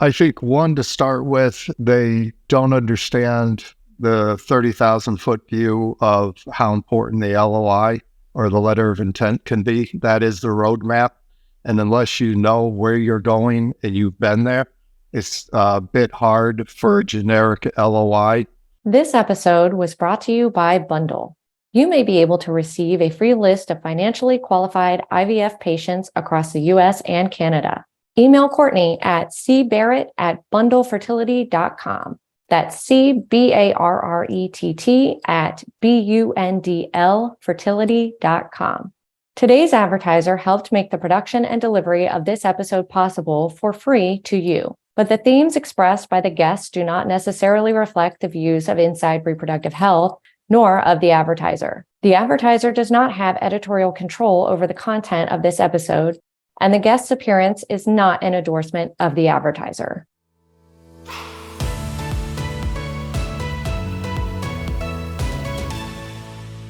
I think one, to start with, they don't understand the 30,000 foot view of how important the LOI or the letter of intent can be. That is the roadmap. And unless you know where you're going and you've been there, it's a bit hard for a generic LOI. This episode was brought to you by Bundle. You may be able to receive a free list of financially qualified IVF patients across the US and Canada. Email Courtney at cbarrett@bundlefertility.com. That's CBARRETT@BUNDL fertility.com. Today's advertiser helped make the production and delivery of this episode possible for free to you. But the themes expressed by the guests do not necessarily reflect the views of Inside Reproductive Health, nor of the advertiser. The advertiser does not have editorial control over the content of this episode, and the guest's appearance is not an endorsement of the advertiser.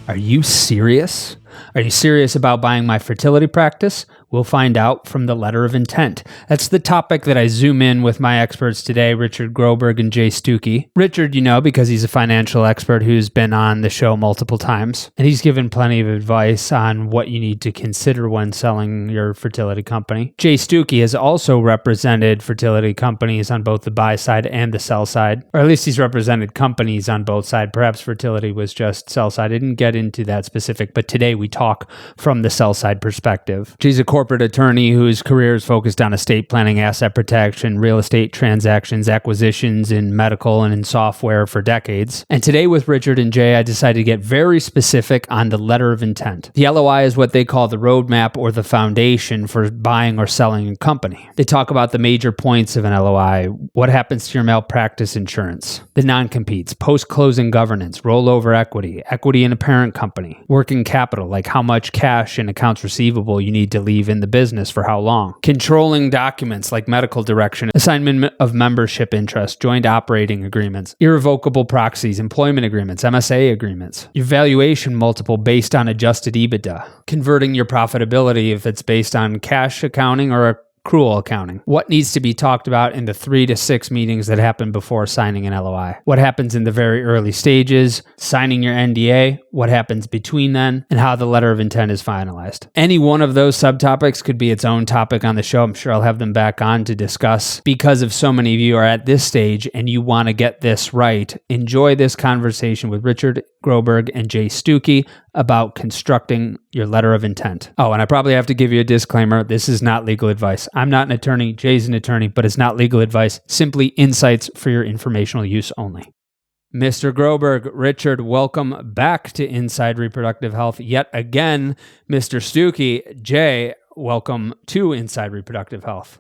Are you serious? Are you serious about buying my fertility practice? We'll find out from the letter of intent. That's the topic that I zoom in with my experts today, Richard Groberg and Jay Stucki. Richard, you know, because he's a financial expert who's been on the show multiple times, and he's given plenty of advice on what you need to consider when selling your fertility company. Jay Stucki has also represented fertility companies on both the buy side and the sell side, or at least he's represented companies on both sides. Perhaps fertility was just sell side. I didn't get into that specific, but today we talk from the sell side perspective. Jay's a corporate attorney whose career is focused on estate planning, asset protection, real estate transactions, acquisitions in medical and in software for decades. And today with Richard and Jay, I decided to get very specific on the letter of intent. The LOI is what they call the roadmap or the foundation for buying or selling a company. They talk about the major points of an LOI, what happens to your malpractice insurance, the non-competes, post-closing governance, rollover equity, equity in a parent company, working capital, like how much cash and accounts receivable you need to leave in the business for how long, controlling documents like medical direction, assignment of membership interest, joint operating agreements, irrevocable proxies, employment agreements, MSA agreements, your valuation multiple based on adjusted EBITDA, converting your profitability if it's based on cash accounting or accrual accounting. What needs to be talked about in the 3 to 6 meetings that happen before signing an LOI? What happens in the very early stages, signing your NDA, what happens between then, and how the letter of intent is finalized. Any one of those subtopics could be its own topic on the show. I'm sure I'll have them back on to discuss. Because of so many of you are at this stage and you want to get this right, enjoy this conversation with Richard Groberg and Jay Stucki about constructing your letter of intent. Oh, and I probably have to give you a disclaimer. This is not legal advice. I'm not an attorney. Jay's an attorney, but it's not legal advice. Simply insights for your informational use only. Mr. Groberg, Richard, welcome back to Inside Reproductive Health yet again. Mr. Stucki, Jay, welcome to Inside Reproductive Health.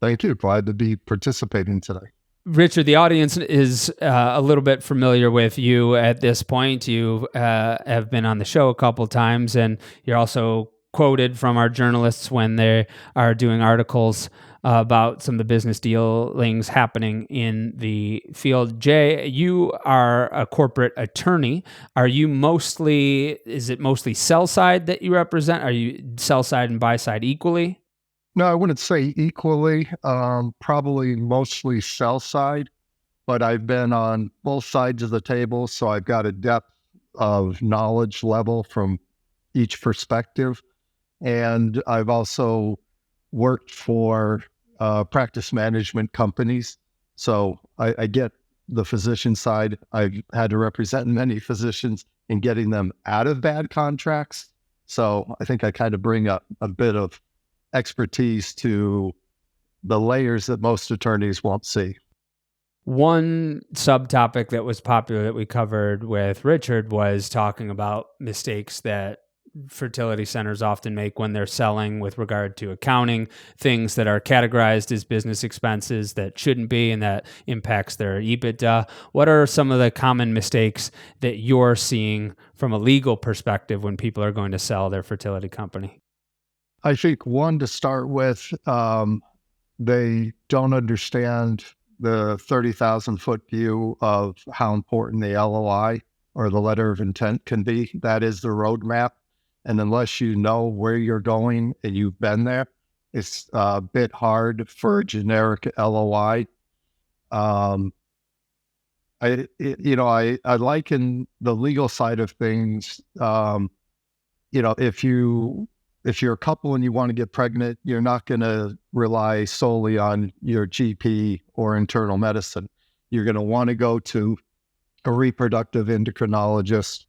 Thank you. Glad to be participating today. Richard, the audience is a little bit familiar with you at this point. You have been on the show a couple times, and you're also quoted from our journalists when they are doing articles about some of the business dealings happening in the field. Jay, you are a corporate attorney. Are you is it mostly sell side that you represent? Are you sell side and buy side equally? No, I wouldn't say equally, probably mostly sell side, but I've been on both sides of the table, so I've got a depth of knowledge level from each perspective. And I've also worked for practice management companies, so I get the physician side. I've had to represent many physicians in getting them out of bad contracts, so I think I kind of bring a bit of expertise to the layers that most attorneys won't see. One subtopic that was popular that we covered with Richard was talking about mistakes that fertility centers often make when they're selling with regard to accounting, things that are categorized as business expenses that shouldn't be and that impacts their EBITDA. What are some of the common mistakes that you're seeing from a legal perspective when people are going to sell their fertility company? I think one, to start with, they don't understand the 30,000 foot view of how important the LOI or the letter of intent can be. That is the roadmap. And unless you know where you're going and you've been there, it's a bit hard for a generic LOI. Um, I liken the legal side of things. If you're a couple and you want to get pregnant, you're not going to rely solely on your GP or internal medicine. You're going to want to go to a reproductive endocrinologist.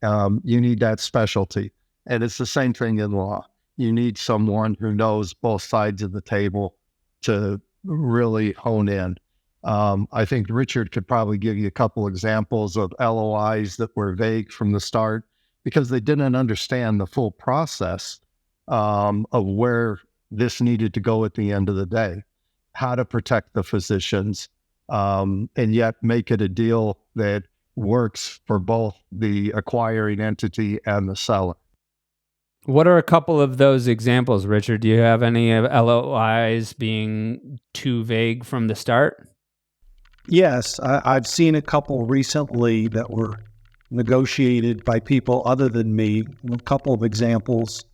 You need that specialty. And it's the same thing in law. You need someone who knows both sides of the table to really hone in. I think Richard could probably give you a couple examples of LOIs that were vague from the start because they didn't understand the full process of where this needed to go at the end of the day, how to protect the physicians, and yet make it a deal that works for both the acquiring entity and the seller. What are a couple of those examples, Richard? Do you have any of LOIs being too vague from the start? Yes, I've seen a couple recently that were negotiated by people other than me. A couple of examples.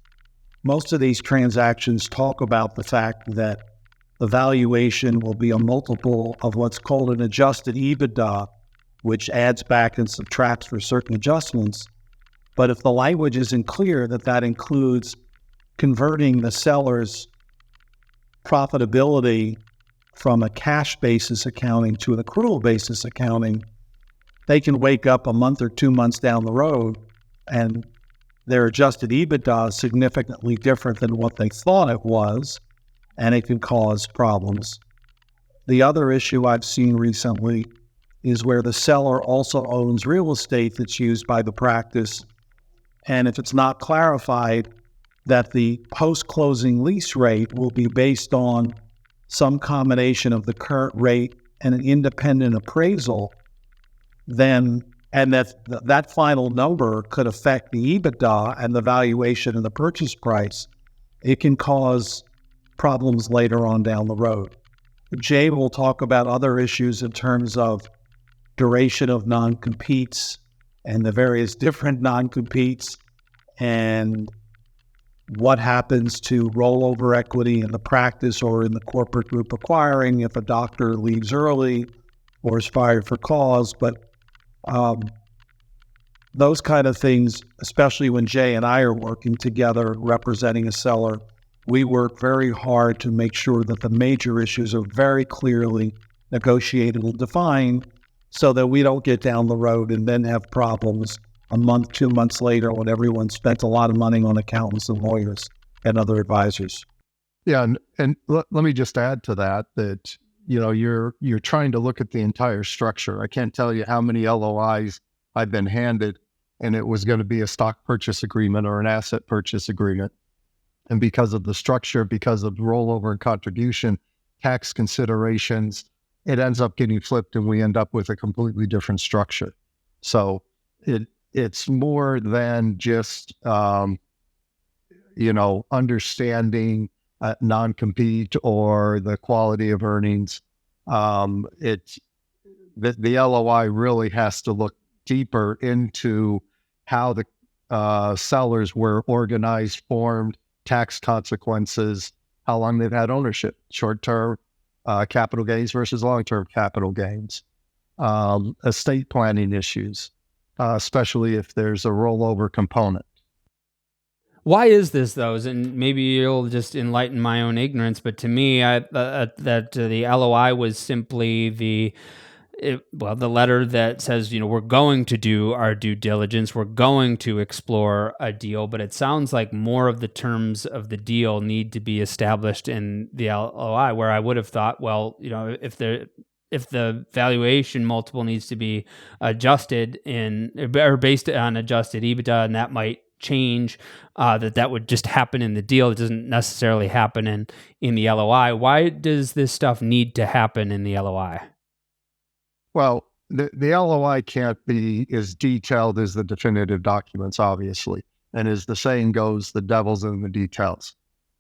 Most of these transactions talk about the fact that the valuation will be a multiple of what's called an adjusted EBITDA, which adds back and subtracts for certain adjustments. But if the language isn't clear that that includes converting the seller's profitability from a cash basis accounting to an accrual basis accounting, they can wake up a month or 2 months down the road and their adjusted EBITDA is significantly different than what they thought it was, and it can cause problems. The other issue I've seen recently is where the seller also owns real estate that's used by the practice, and if it's not clarified that the post-closing lease rate will be based on some combination of the current rate and an independent appraisal, then and that final number could affect the EBITDA and the valuation and the purchase price, it can cause problems later on down the road. Jay will talk about other issues in terms of duration of non-competes and the various different non-competes and what happens to rollover equity in the practice or in the corporate group acquiring if a doctor leaves early or is fired for cause. But those kind of things, especially when Jay and I are working together representing a seller, we work very hard to make sure that the major issues are very clearly negotiated and defined so that we don't get down the road and then have problems a month, 2 months later when everyone spent a lot of money on accountants and lawyers and other advisors. Yeah, and let me just add to that you're trying to look at the entire structure. I can't tell you how many LOIs I've been handed, and it was going to be a stock purchase agreement or an asset purchase agreement. And because of the structure, because of rollover and contribution, tax considerations, it ends up getting flipped and we end up with a completely different structure. So it's more than just, understanding non-compete or the quality of earnings. The LOI really has to look deeper into how the sellers were organized, formed, tax consequences, how long they've had ownership, short-term capital gains versus long-term capital gains, estate planning issues, especially if there's a rollover component. Why is this, though? And maybe you'll just enlighten my own ignorance, but to me, the LOI was simply the letter that says, we're going to do our due diligence, we're going to explore a deal, but it sounds like more of the terms of the deal need to be established in the LOI, where I would have thought, if the valuation multiple needs to be adjusted or based on adjusted EBITDA, and that might change, that would just happen in the deal. It doesn't necessarily happen in the LOI. Why does this stuff need to happen in the LOI? Well, the LOI can't be as detailed as the definitive documents, obviously. And as the saying goes, the devil's in the details.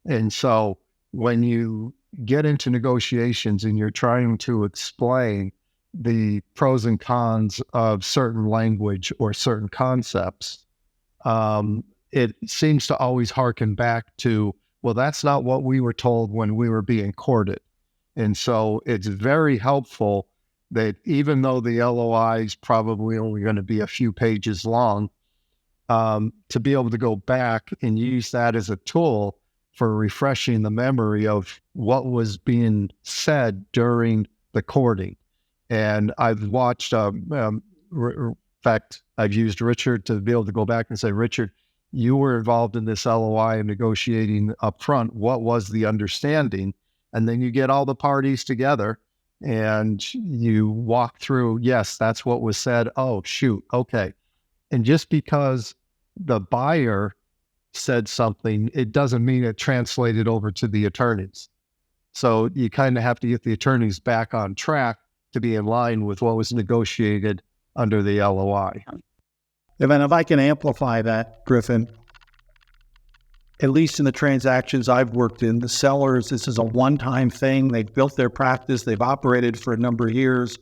And so when you get into negotiations and you're trying to explain the pros and cons of certain language or certain concepts, it seems to always harken back to Well, that's not what we were told when we were being courted. And so it's very helpful that even though the LOI is probably only going to be a few pages long, to be able to go back and use that as a tool for refreshing the memory of what was being said during the courting. And I've watched, in fact, I've used Richard to be able to go back and say, Richard, you were involved in this LOI and negotiating up front. What was the understanding? And then you get all the parties together and you walk through, yes, that's what was said. Oh, shoot. Okay. And just because the buyer said something, it doesn't mean it translated over to the attorneys. So you kind of have to get the attorneys back on track to be in line with what was negotiated under the LOI. And then if I can amplify that, Griffin, at least in the transactions I've worked in, the sellers, this is a one-time thing. They've built their practice. They've operated for a number of years.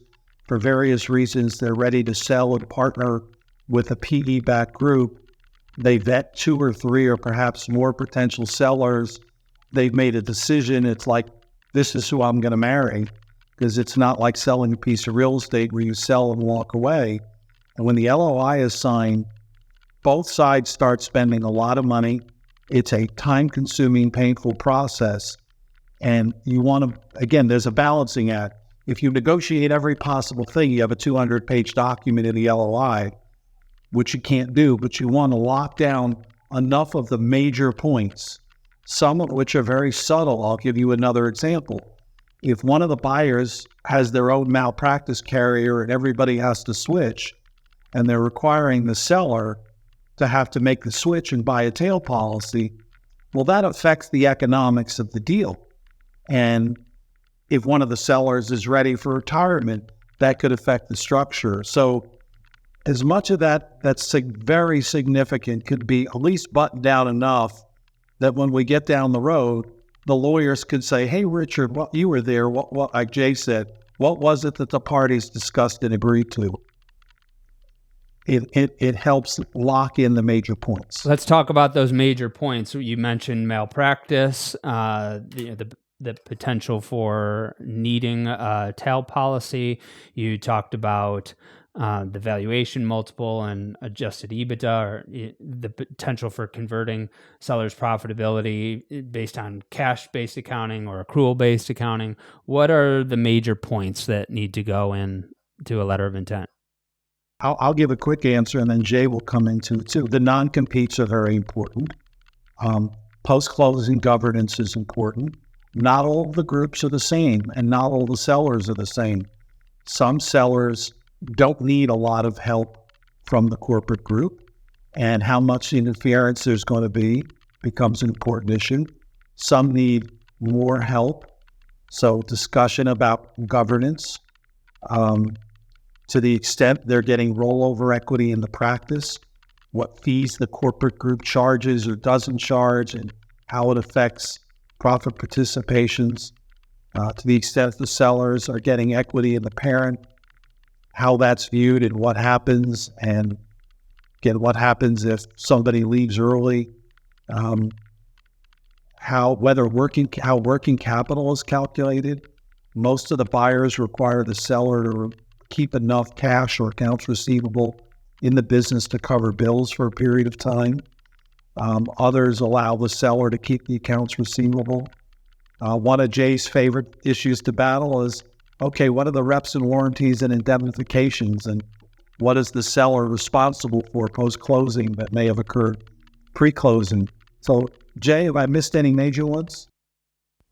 For various reasons, they're ready to sell and partner with a PE-backed group. They vet 2 or 3 or perhaps more potential sellers. They've made a decision. It's like, this is who I'm going to marry, because it's not like selling a piece of real estate where you sell and walk away. And when the LOI is signed, both sides start spending a lot of money. It's a time-consuming, painful process. And you want to, again, there's a balancing act. If you negotiate every possible thing, you have a 200-page document in the LOI, which you can't do, but you want to lock down enough of the major points, some of which are very subtle. I'll give you another example. If one of the buyers has their own malpractice carrier and everybody has to switch, and they're requiring the seller to have to make the switch and buy a tail policy, well, that affects the economics of the deal. And if one of the sellers is ready for retirement, that could affect the structure. So as much of that's very significant could be at least buttoned down enough that when we get down the road, the lawyers could say, hey, Richard, you were there. What, like Jay said, what was it that the parties discussed and agreed to? It helps lock in the major points. Let's talk about those major points. You mentioned malpractice, the potential for needing a tail policy. You talked about the valuation multiple and adjusted EBITDA, or the potential for converting sellers' profitability based on cash-based accounting or accrual-based accounting. What are the major points that need to go in to a letter of intent? I'll give a quick answer, and then Jay will come into it too. The non-competes are very important. Post-closing governance is important. Not all of the groups are the same, and not all the sellers are the same. Some sellers don't need a lot of help from the corporate group, and how much interference there's going to be becomes an important issue. Some need more help, so discussion about governance. To the extent they're getting rollover equity in the practice, what fees the corporate group charges or doesn't charge, and how it affects profit participations. To the extent the sellers are getting equity in the parent, how that's viewed and what happens, and again, what happens if somebody leaves early, how working capital is calculated. Most of the buyers require the seller to keep enough cash or accounts receivable in the business to cover bills for a period of time. Others allow the seller to keep the accounts receivable. One of Jay's favorite issues to battle is, okay, what are the reps and warranties and indemnifications, and what is the seller responsible for post-closing that may have occurred pre-closing? So, Jay, have I missed any major ones?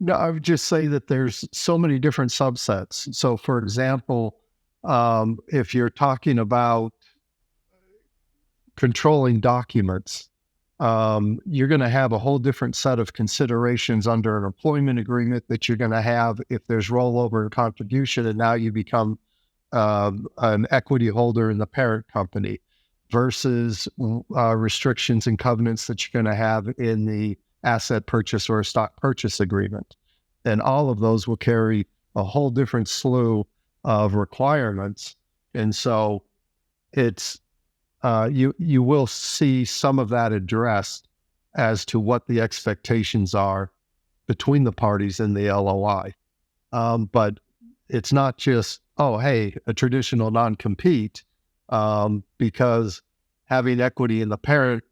No, I would just say that there's so many different subsets. So, for example, if you're talking about controlling documents, you're going to have a whole different set of considerations under an employment agreement that you're going to have if there's rollover and contribution, and now you become an equity holder in the parent company, versus restrictions and covenants that you're going to have in the asset purchase or a stock purchase agreement. And all of those will carry a whole different slew of requirements. And so it's you will see some of that addressed as to what the expectations are between the parties in the LOI. But it's not just, oh, hey, a traditional non-compete, because having equity in the parent,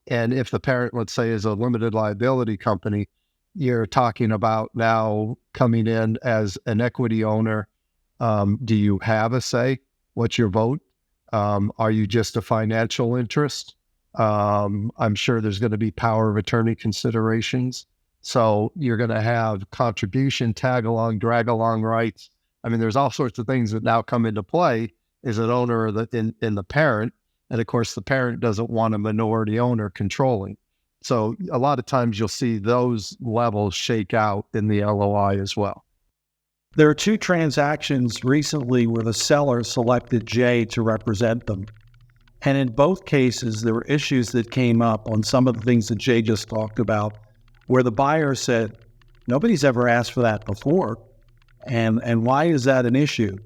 and if the parent, let's say, is a limited liability company, you're talking about now coming in as an equity owner. Do you have a say? What's your vote? Are you just a financial interest? I'm sure there's going to be power of attorney considerations. So you're going to have contribution, tag along, drag along rights. I mean, there's all sorts of things that now come into play as an owner of in the parent. And of course, the parent doesn't want a minority owner controlling. So a lot of times you'll see those levels shake out in the LOI as well. There are two transactions recently where the seller selected Jay to represent them. And in both cases, there were issues that came up on some of the things that Jay just talked about, where the buyer said, nobody's ever asked for that before. And why is that an issue?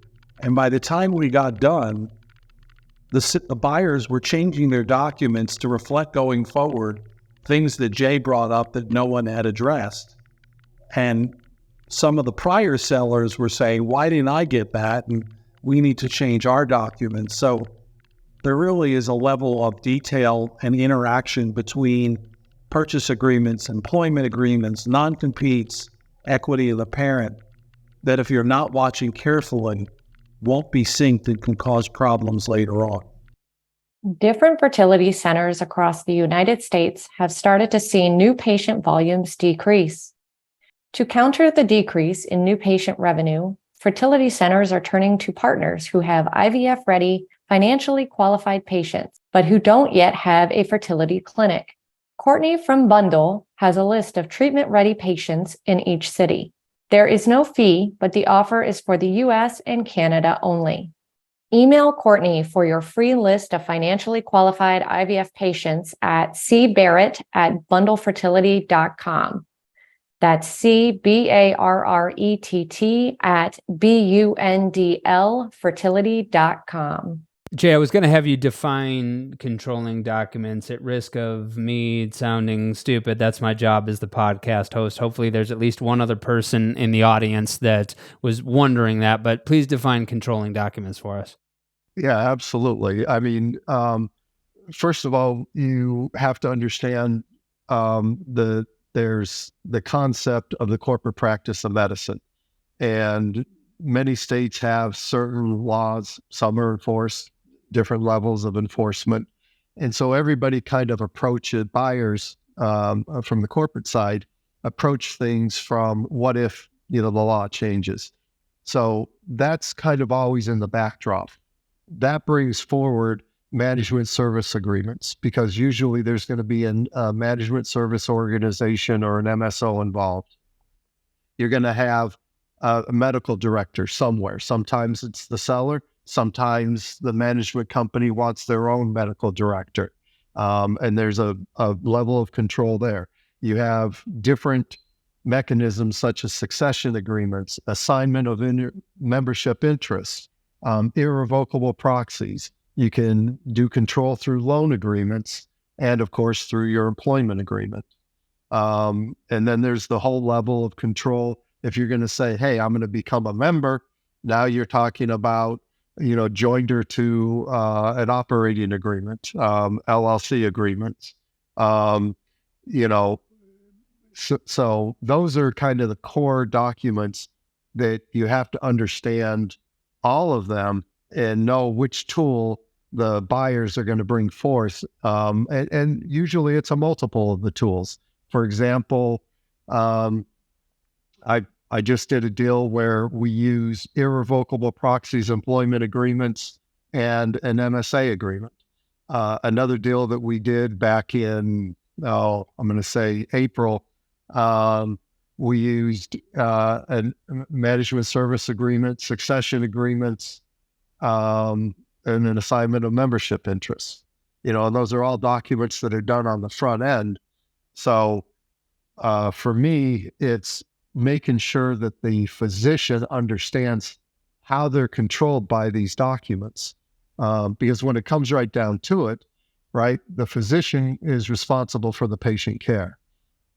And by the time we got done, the buyers were changing their documents to reflect going forward things that Jay brought up that no one had addressed. And some of the prior sellers were saying, why didn't I get that? And we need to change our documents. So there really is a level of detail and interaction between purchase agreements, employment agreements, non-competes, equity of the parent, that if you're not watching carefully, won't be synced and can cause problems later on. Different fertility centers across the United States have started to see new patient volumes decrease. To counter the decrease in new patient revenue, fertility centers are turning to partners who have IVF-ready, financially qualified patients, but who don't yet have a fertility clinic. Courtney from Bundle has a list of treatment-ready patients in each city. There is no fee, but the offer is for the US and Canada only. Email Courtney for your free list of financially qualified IVF patients at cbarrett@bundlefertility.com. That's CBARRETT@BUNDL fertility.com. Jay, I was going to have you define controlling documents at risk of me sounding stupid. That's my job as the podcast host. Hopefully there's at least one other person in the audience that was wondering that, but please define controlling documents for us. Yeah, absolutely. I mean, first of all, you have to understand there's the concept of the corporate practice of medicine. And many states have certain laws, some are enforced, different levels of enforcement. And so everybody kind of approaches buyers from the corporate side, approach things from what if, the law changes. So that's kind of always in the backdrop. That brings forward management service agreements, because usually there's going to be a management service organization or an MSO involved. You're going to have a medical director somewhere. Sometimes it's the seller. Sometimes the management company wants their own medical director. And there's a level of control there. You have different mechanisms such as succession agreements, assignment of membership interests, irrevocable proxies. You can do control through loan agreements and, of course, through your employment agreement. And then there's the whole level of control. If you're going to say, hey, I'm going to become a member, now you're talking about, joinder to an operating agreement, LLC agreements. So those are kind of the core documents that you have to understand all of them and know which tool the buyers are going to bring forth. And usually it's a multiple of the tools. For example, I just did a deal where we use irrevocable proxies, employment agreements, and an MSA agreement. Another deal that we did back in, I'm going to say April, we used a management service agreement, succession agreements, and an assignment of membership interests. And those are all documents that are done on the front end. So for me, it's making sure that the physician understands how they're controlled by these documents. Because when it comes right down to it, right? The physician is responsible for the patient care.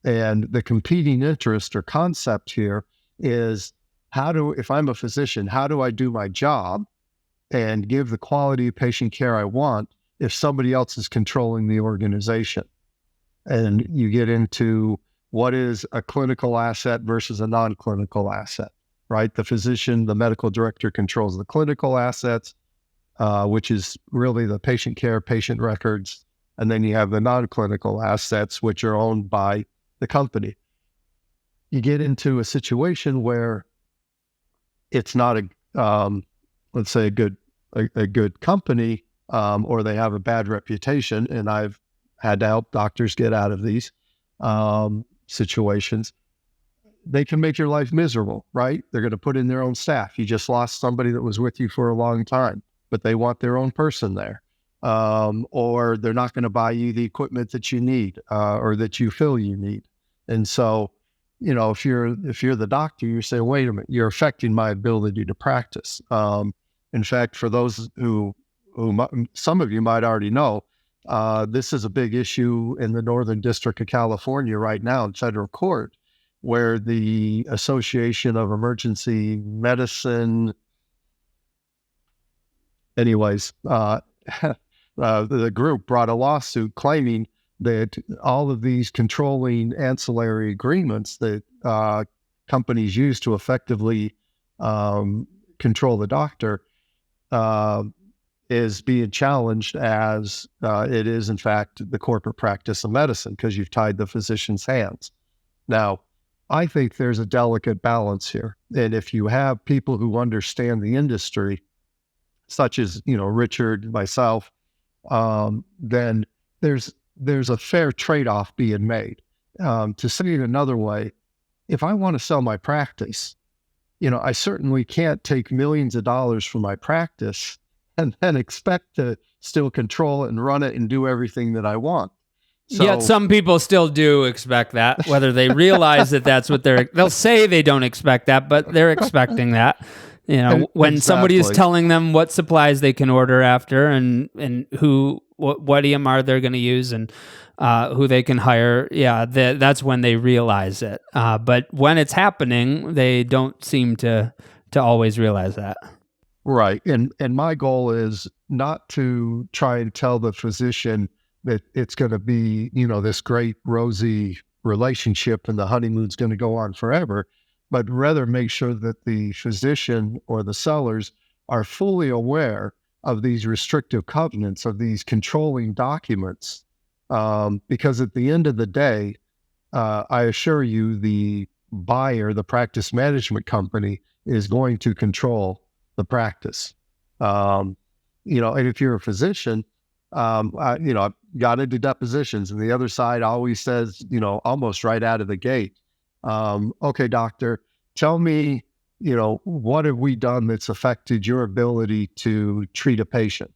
And the competing interest or concept here is if I'm a physician, how do I do my job and give the quality of patient care I want if somebody else is controlling the organization? And you get into what is a clinical asset versus a non-clinical asset, right? The physician, the medical director controls the clinical assets, which is really the patient care, patient records. And then you have the non-clinical assets, which are owned by the company. You get into a situation where it's not let's say a good company, or they have a bad reputation. And I've had to help doctors get out of these situations. They can make your life miserable, right? They're going to put in their own staff. You just lost somebody that was with you for a long time, but they want their own person there. Or they're not going to buy you the equipment that you need, or that you feel you need. And so, if you're the doctor, you're saying, wait a minute, you're affecting my ability to practice. In fact, for those who some of you might already know, this is a big issue in the Northern District of California right now in federal court, where the Association of Emergency Medicine, the group brought a lawsuit claiming that all of these controlling ancillary agreements that companies use to effectively control the doctor is being challenged as it is, in fact, the corporate practice of medicine, because you've tied the physician's hands. Now, I think there's a delicate balance here. And if you have people who understand the industry, such as, Richard, myself, then there's a fair trade-off being made. To say it another way, if I want to sell my practice, I certainly can't take millions of dollars from my practice and then expect to still control it and run it and do everything that I want. So, Yet some people still do expect that, whether they realize that that's what they'll say they don't expect that, but they're expecting that. When somebody is telling them what supplies they can order after and what EMR they're going to use and who they can hire, that's when they realize it. But when it's happening, they don't seem to always realize that. Right. And my goal is not to try and tell the physician that it's going to be, this great rosy relationship and the honeymoon's going to go on forever, but rather make sure that the physician or the sellers are fully aware of these restrictive covenants, of these controlling documents. Because at the end of the day, I assure you, the buyer, the practice management company, is going to control the practice. And if you're a physician, I've got into depositions, and the other side always says, almost right out of the gate, okay, doctor, tell me, what have we done that's affected your ability to treat a patient?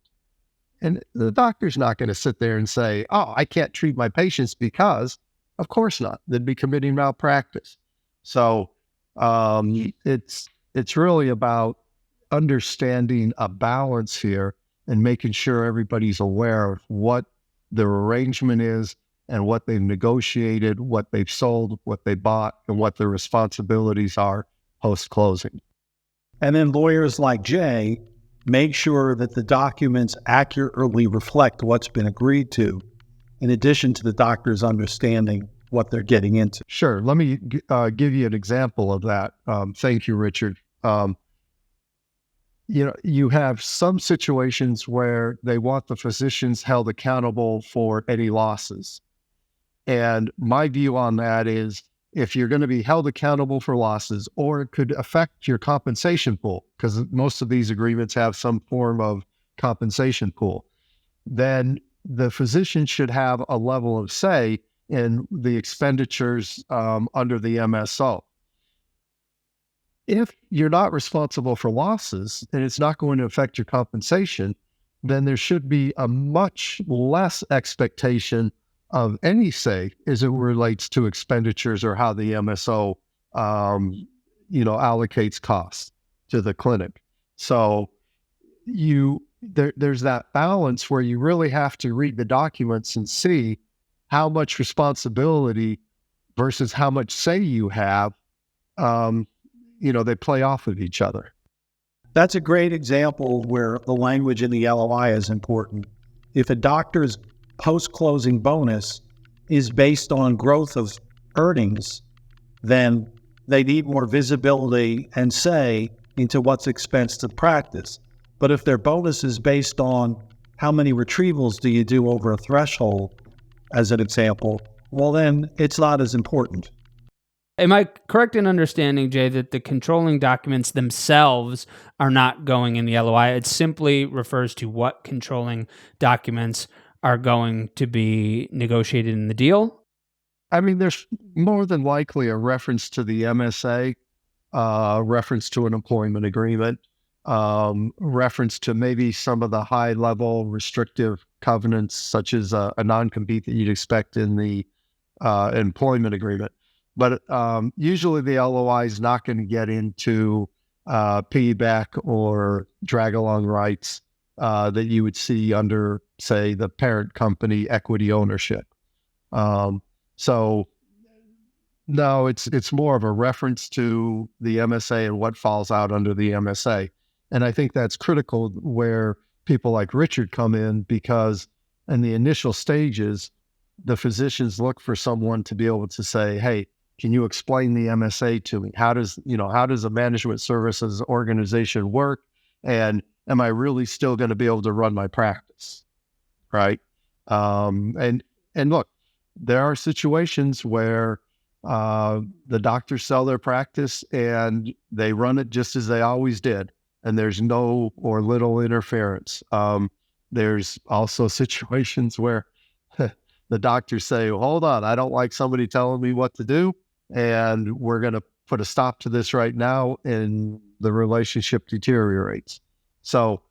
And the doctor's not going to sit there and say, oh, I can't treat my patients because, of course not. They'd be committing malpractice. So it's really about understanding a balance here and making sure everybody's aware of what their arrangement is and what they've negotiated, what they've sold, what they bought, and what their responsibilities are post-closing. And then lawyers like Jay make sure that the documents accurately reflect what's been agreed to, in addition to the doctor's understanding what they're getting into. Sure. Let me give you an example of that. Thank you, Richard. You have some situations where they want the physicians held accountable for any losses. And my view on that is, if you're going to be held accountable for losses, or it could affect your compensation pool, because most of these agreements have some form of compensation pool, then the physician should have a level of say in the expenditures under the MSO. If you're not responsible for losses and it's not going to affect your compensation, then there should be a much less expectation of any say as it relates to expenditures or how the MSO, allocates costs to the clinic. So you there's that balance where you really have to read the documents and see how much responsibility versus how much say you have. They play off of each other. That's a great example where the language in the LOI is important. If a doctor's post-closing bonus is based on growth of earnings, then they need more visibility and say into what's expensed to practice. But if their bonus is based on how many retrievals do you do over a threshold, as an example, well, then it's not as important. Am I correct in understanding, Jay, that the controlling documents themselves are not going in the LOI? It simply refers to what controlling documents are going to be negotiated in the deal? I mean, there's more than likely a reference to the MSA, reference to an employment agreement, reference to maybe some of the high-level restrictive covenants, such as a non-compete that you'd expect in the employment agreement. But usually the LOI is not going to get into piggyback or drag-along rights that you would see under, say, the parent company equity ownership. So no, it's more of a reference to the MSA and what falls out under the MSA. And I think that's critical where people like Richard come in, because in the initial stages, the physicians look for someone to be able to say, hey, can you explain the MSA to me? How does a management services organization work? And am I really still going to be able to run my practice? Right. And look, there are situations where the doctors sell their practice and they run it just as they always did, and there's no or little interference. There's also situations where the doctors say, hold on, I don't like somebody telling me what to do, and we're going to put a stop to this right now, and the relationship deteriorates. So,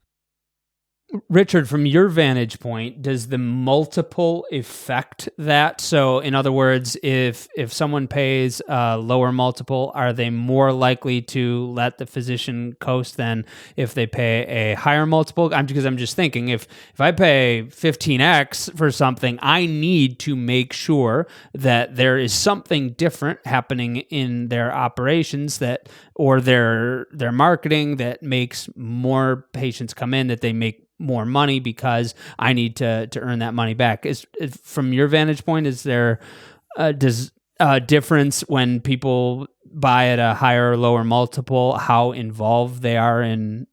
Richard, from your vantage point, does the multiple affect that? So in other words, if someone pays a lower multiple, are they more likely to let the physician coast than if they pay a higher multiple? Because I'm just thinking, if I pay 15x for something, I need to make sure that there is something different happening in their operations or their marketing that makes more patients come in, that they make more money because I need to earn that money back. Is from your vantage point, is there does a difference when people buy at a higher or lower multiple, how involved they are in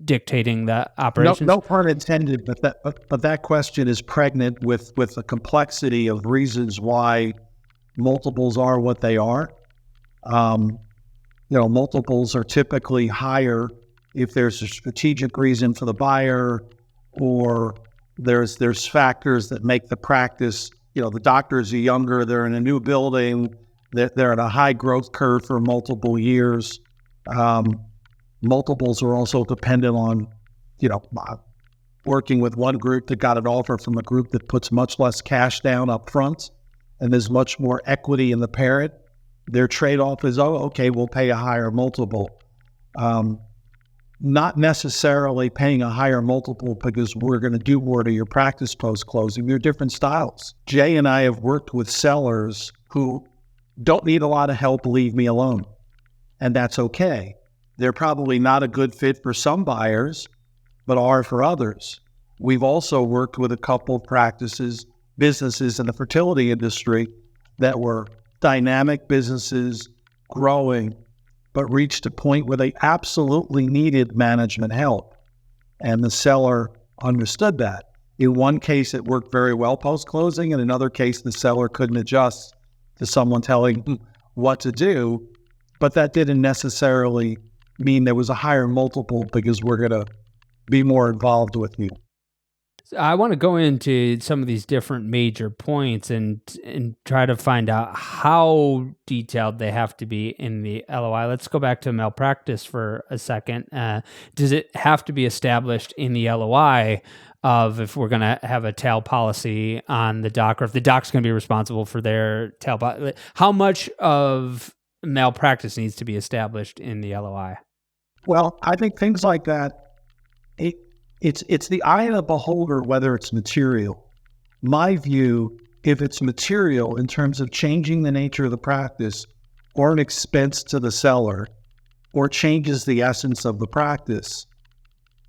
dictating the operations? No pun intended, but that question is pregnant with the complexity of reasons why multiples are what they are. Multiples are typically higher if there's a strategic reason for the buyer, or there's factors that make the practice, the doctors are younger, they're in a new building, they're at a high growth curve for multiple years. Multiples are also dependent on, working with one group that got an offer from a group that puts much less cash down up front, and there's much more equity in the parent. Their trade-off is, okay, we'll pay a higher multiple. Not necessarily paying a higher multiple because we're going to do more to your practice post-closing. They're different styles. Jay and I have worked with sellers who don't need a lot of help, leave me alone. And that's okay. They're probably not a good fit for some buyers, but are for others. We've also worked with a couple of businesses in the fertility industry that were dynamic businesses, growing, but reached a point where they absolutely needed management help. And the seller understood that. In one case, it worked very well post-closing. In another case, the seller couldn't adjust to someone telling him what to do. But that didn't necessarily mean there was a higher multiple because we're going to be more involved with you. I want to go into some of these different major points and try to find out how detailed they have to be in the LOI. Let's go back to malpractice for a second. Does it have to be established in the LOI of if we're going to have a tail policy on the doc, or if the doc's going to be responsible for their tail policy? How much of malpractice needs to be established in the LOI? Well, I think things like that, it's the eye of the beholder whether it's material. My view, if it's material in terms of changing the nature of the practice or an expense to the seller or changes the essence of the practice,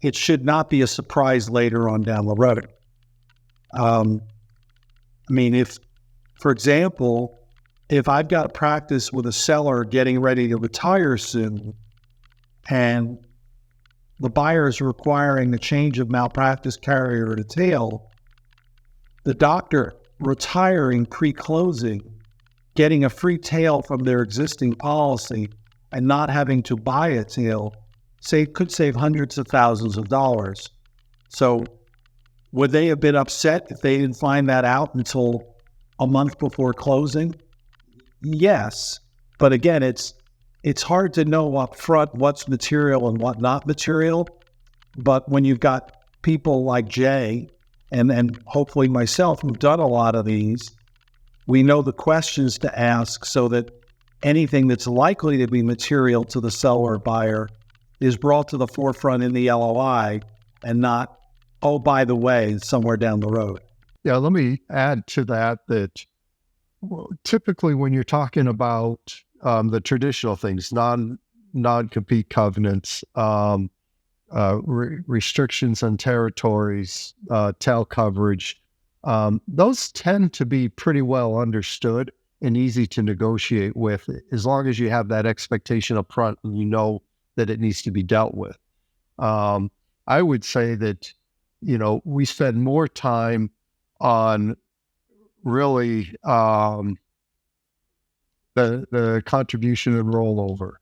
it should not be a surprise later on down the road. If, for example, if I've got a practice with a seller getting ready to retire soon and the buyer is requiring a change of malpractice carrier to tail, the doctor retiring pre-closing, getting a free tail from their existing policy and not having to buy a tail, could save hundreds of thousands of dollars. So would they have been upset if they didn't find that out until a month before closing? Yes. But again, it's hard to know up front what's material and what not material. But when you've got people like Jay and hopefully myself who've done a lot of these, we know the questions to ask so that anything that's likely to be material to the seller or buyer is brought to the forefront in the LOI and not, oh, by the way, somewhere down the road. Yeah, let me add to that typically when you're talking about the traditional things, non-compete covenants, restrictions on territories, tail coverage, those tend to be pretty well understood and easy to negotiate with as long as you have that expectation up front and you know that it needs to be dealt with. I would say that, we spend more time on really the contribution and rollover,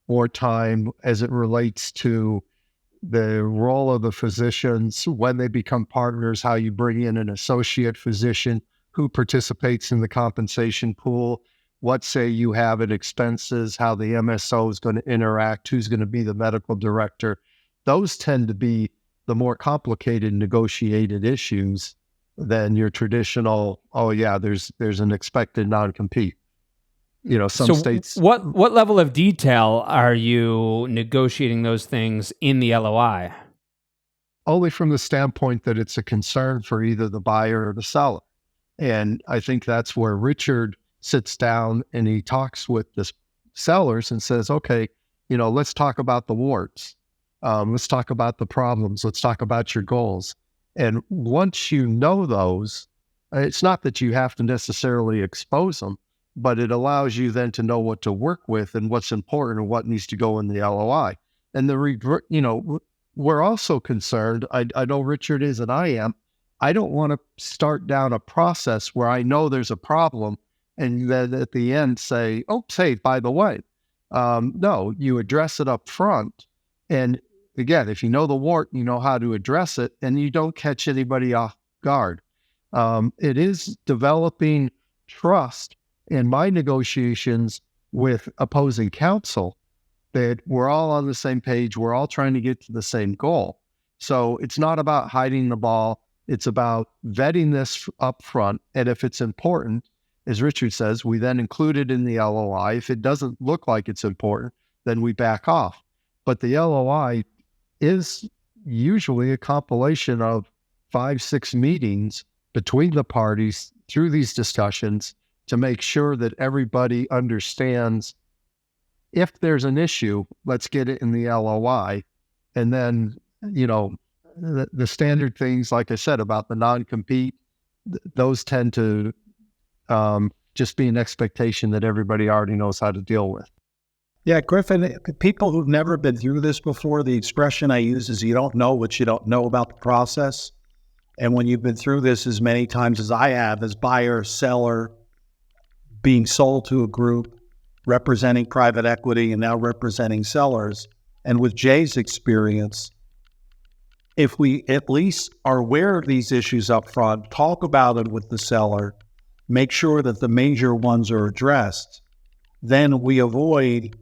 more time as it relates to the role of the physicians when they become partners, how you bring in an associate physician who participates in the compensation pool, what say you have at expenses, how the MSO is going to interact, who's going to be the medical director. Those tend to be the more complicated negotiated issues than your traditional, oh yeah, there's an expected non-compete. Some states. What level of detail are you negotiating those things in the LOI? Only from the standpoint that it's a concern for either the buyer or the seller. And I think that's where Richard sits down and he talks with the sellers and says, okay, let's talk about the warts. Let's talk about the problems. Let's talk about your goals. And once you know those, it's not that you have to necessarily expose them, but it allows you then to know what to work with and what's important and what needs to go in the LOI. And we're also concerned, I know Richard is and I am, I don't want to start down a process where I know there's a problem and then at the end say, oh, by the way. No, you address it up front. And again, if you know the wart, you know how to address it and you don't catch anybody off guard. It is developing trust in my negotiations with opposing counsel that we're all on the same page. We're all trying to get to the same goal. So it's not about hiding the ball. It's about vetting this up front. And if it's important, as Richard says, we then include it in the LOI. If it doesn't look like it's important, then we back off. But the LOI is usually a compilation of 5-6 meetings between the parties through these discussions to make sure that everybody understands if there's an issue, let's get it in the LOI. And then, the standard things, like I said, about the non-compete, those tend to just be an expectation that everybody already knows how to deal with. Yeah, Griffin, people who've never been through this before, the expression I use is you don't know what you don't know about the process. And when you've been through this as many times as I have, as buyer, seller, being sold to a group, representing private equity and now representing sellers, and with Jay's experience, if we at least are aware of these issues up front, talk about it with the seller, make sure that the major ones are addressed, then we avoid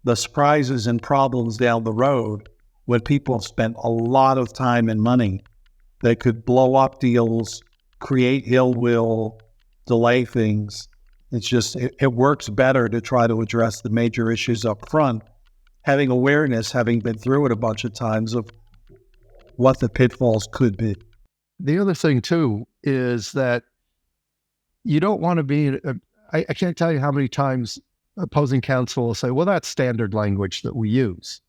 the surprises and problems down the road when people have spent a lot of time and money that could blow up deals, create ill will, delay things. It's just, it works better to try to address the major issues up front, having awareness, having been through it a bunch of times of what the pitfalls could be. The other thing too is that you don't want to be, I can't tell you how many times opposing counsel will say, well, that's standard language that we use.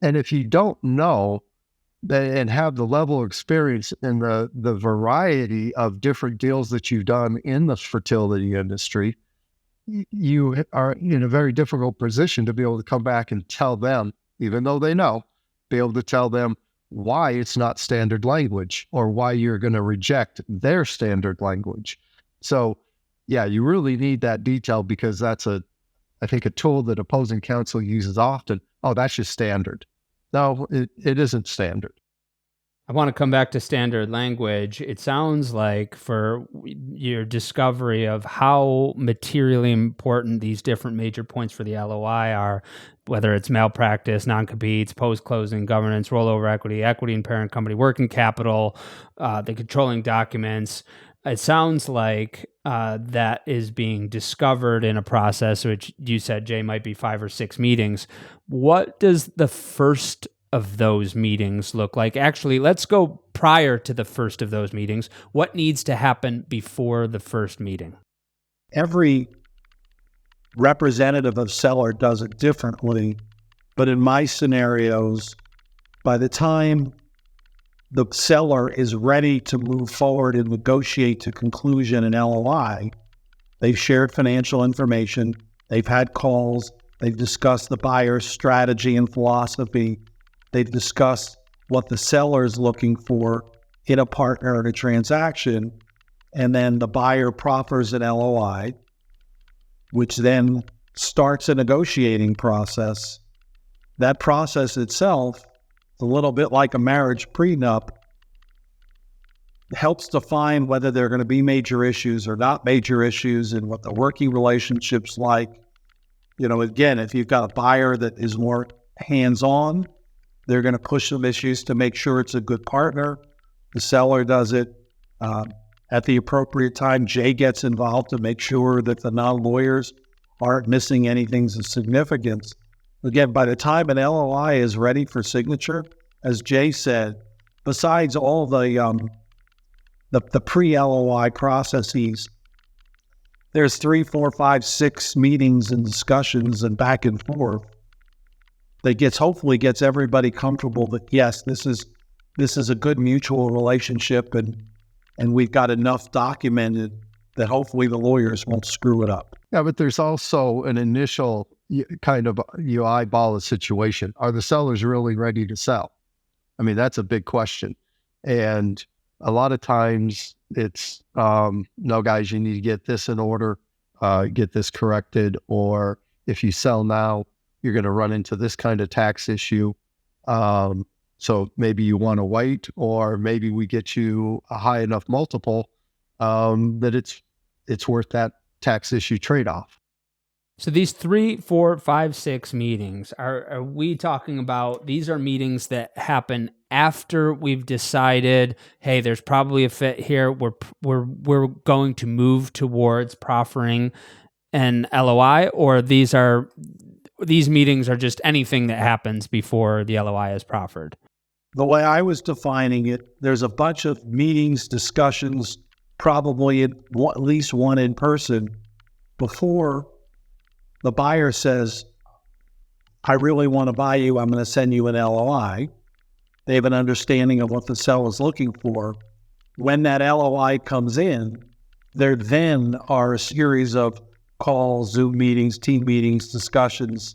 And if you don't know and have the level of experience in the variety of different deals that you've done in the fertility industry, you are in a very difficult position to be able to come back and tell them, even though they know, be able to tell them why it's not standard language or why you're going to reject their standard language. So yeah, you really need that detail, because that's I think a tool that opposing counsel uses often. Oh, that's just standard. No, it isn't standard. I want to come back to standard language. It sounds like for your discovery of how materially important these different major points for the LOI are, whether it's malpractice, non-competes, post-closing, governance, rollover equity, equity in parent company, working capital, the controlling documents, it sounds like that is being discovered in a process, which you said, Jay, might be 5 or 6 meetings. What does the first of those meetings look like? Actually, let's go prior to the first of those meetings. What needs to happen before the first meeting? Every representative of seller does it differently, but in my scenarios, by the time the seller is ready to move forward and negotiate to conclusion an LOI, they've shared financial information, they've had calls, they've discussed the buyer's strategy and philosophy, they've discussed what the seller is looking for in a partner in a transaction, and then the buyer proffers an LOI, which then starts a negotiating process. That process itself, a little bit like a marriage prenup, helps define whether there are going to be major issues or not major issues and what the working relationship's like. You know, again, if you've got a buyer that is more hands-on, they're going to push some issues to make sure it's a good partner. The seller does it at the appropriate time. Jay gets involved to make sure that the non-lawyers aren't missing anything of significance. Again, by the time an LOI is ready for signature, as Jay said, besides all the pre-LOI processes, there's 3, 4, 5, 6 meetings and discussions and back and forth that hopefully gets everybody comfortable that yes, this is a good mutual relationship, and we've got enough documented that hopefully the lawyers won't screw it up. Yeah, but there's also an initial kind of, you eyeball a situation. Are the sellers really ready to sell? I mean, that's a big question. And a lot of times it's, no, guys, you need to get this in order, get this corrected, or if you sell now, you're going to run into this kind of tax issue. So maybe you want to wait, or maybe we get you a high enough multiple that it's worth that tax issue trade-off. So these 3, 4, 5, 6 meetings, are we talking about, these are meetings that happen after we've decided, hey, there's probably a fit here, we're going to move towards proffering an LOI, or these meetings are just anything that happens before the LOI is proffered? The way I was defining it, there's a bunch of meetings, discussions, probably at least one in person, before the buyer says, I really want to buy you, I'm going to send you an LOI. They have an understanding of what the seller is looking for. When that LOI comes in, there then are a series of calls, Zoom meetings, team meetings, discussions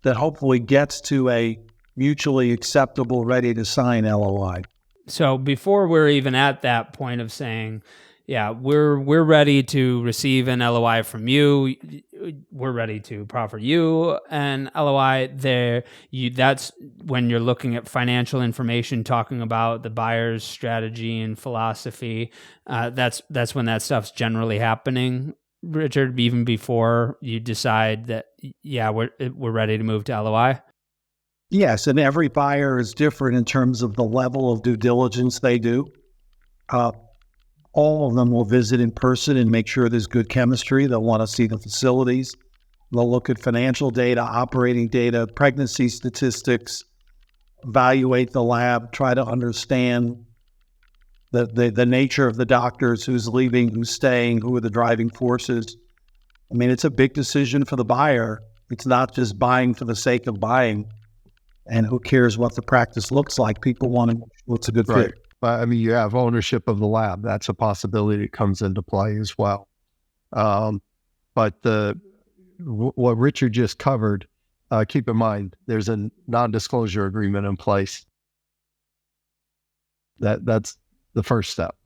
that hopefully gets to a mutually acceptable, ready to sign LOI. So before we're even at that point of saying, yeah, we're ready to receive an LOI from you, we're ready to proffer you an LOI, that's when you're looking at financial information, talking about the buyer's strategy and philosophy. That's when that stuff's generally happening, Richard, even before you decide that, yeah, we're ready to move to LOI? Yes, and every buyer is different in terms of the level of due diligence they do. All of them will visit in person and make sure there's good chemistry. They'll want to see the facilities. They'll look at financial data, operating data, pregnancy statistics, evaluate the lab, try to understand the nature of the doctors, who's leaving, who's staying, who are the driving forces. I mean, it's a big decision for the buyer. It's not just buying for the sake of buying. And who cares what the practice looks like? People want to know what's a good Right. fit. But I mean, you have ownership of the lab. That's a possibility that comes into play as well. But what Richard just covered, keep in mind, there's a non-disclosure agreement in place. That's the first step.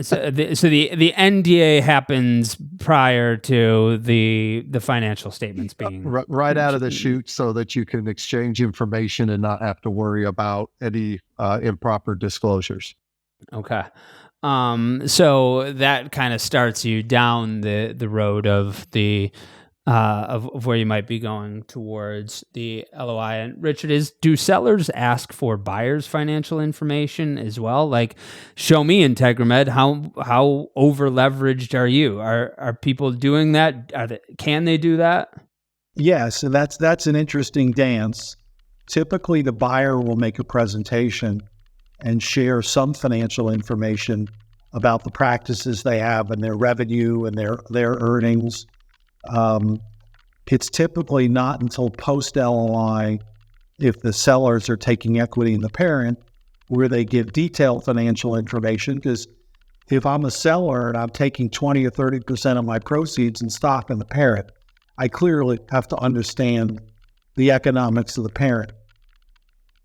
So the NDA happens prior to the financial statements being right out of the chute, so that you can exchange information and not have to worry about any improper disclosures. Okay. So that kind of starts you down the road of the of where you might be going towards the LOI. And Richard, do sellers ask for buyers' financial information as well? Like, show me Integramed, how over leveraged are you? Are people doing that? Can they do that? Yes, and that's an interesting dance. Typically, the buyer will make a presentation and share some financial information about the practices they have and their revenue and their earnings. It's typically not until post LOI, if the sellers are taking equity in the parent, where they give detailed financial information. Because if I'm a seller and I'm taking 20 or 30% of my proceeds in stock in the parent, I clearly have to understand the economics of the parent.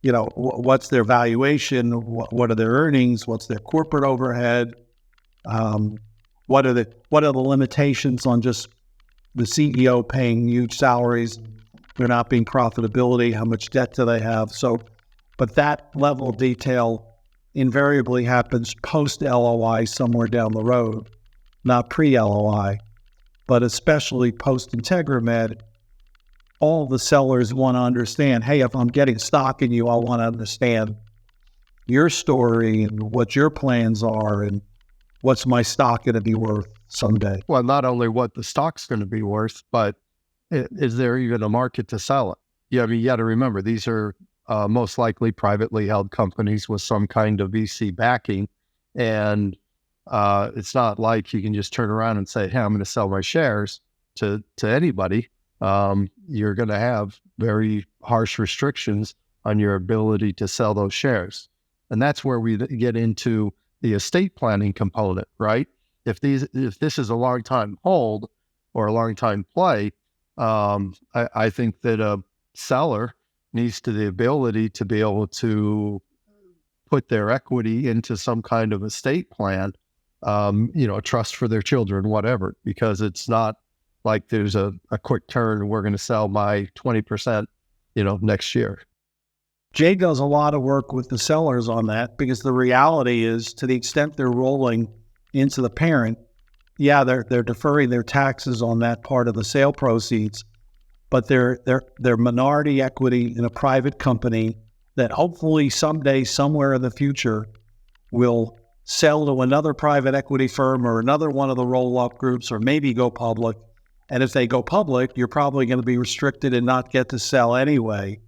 You know, what's their valuation? What are their earnings? What's their corporate overhead? What are the limitations on just the CEO paying huge salaries, there not being profitability, how much debt do they have? So, but that level of detail invariably happens post-LOI somewhere down the road, not pre-LOI, but especially post-Integramed. All the sellers want to understand, hey, if I'm getting stock in you, I want to understand your story and what your plans are and what's my stock going to be worth someday. Well, not only what the stock's going to be worth, but is there even a market to sell it? Yeah, I mean, you got to remember, these are most likely privately held companies with some kind of VC backing. And it's not like you can just turn around and say, hey, I'm going to sell my shares to anybody. You're going to have very harsh restrictions on your ability to sell those shares. And that's where we get into the estate planning component, right? If this is a long time hold or a long time play, I think that a seller needs the ability to be able to put their equity into some kind of estate plan, a trust for their children, whatever, because it's not like there's a quick turn. We're going to sell my 20%, next year. Jay does a lot of work with the sellers on that, because the reality is, to the extent they're rolling into the parent, yeah, they're deferring their taxes on that part of the sale proceeds, but they're minority equity in a private company that hopefully someday, somewhere in the future, will sell to another private equity firm or another one of the roll-up groups, or maybe go public. And if they go public, you're probably going to be restricted and not get to sell anyway.